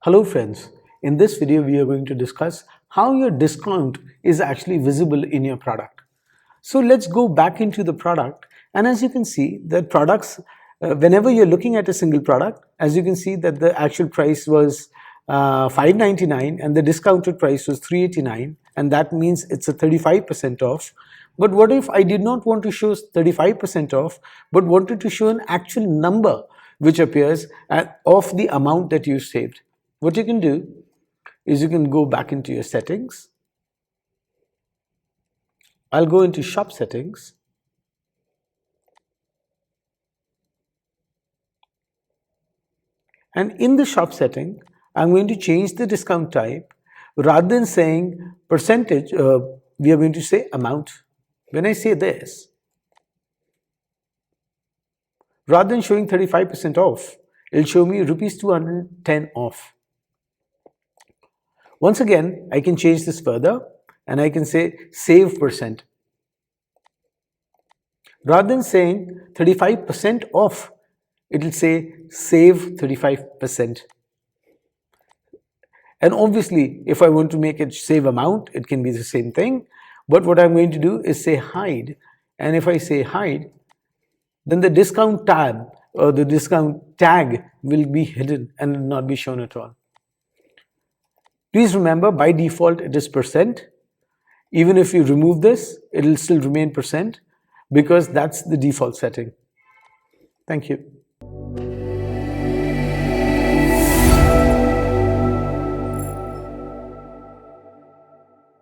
Hello friends, in this video we are going to discuss how your discount is actually visible in your product. So let's go back into the product, and as you can see that products, whenever you're looking at a single product, as you can see that the actual price was $599 and the discounted price was $389, and that means it's a 35% off. But what if I did not want to show 35% off but wanted to show an actual number which appears of the amount that you saved? What you can do is you can go back into your settings. I'll go into shop settings. And in the shop setting, I'm going to change the discount type. Rather than saying percentage, we are going to say amount. When I say this, rather than showing 35% off, it'll show me rupees 210 off. Once again, I can change this further and I can say save percent. Rather than saying 35% off, it will say save 35%. And obviously, if I want to make it save amount, it can be the same thing. But what I'm going to do is say hide. And if I say hide, then the discount tab or the discount tag will be hidden and not be shown at all. Please remember, by default it is percent. Even if you remove this, it will still remain percent because that's the default setting. Thank you.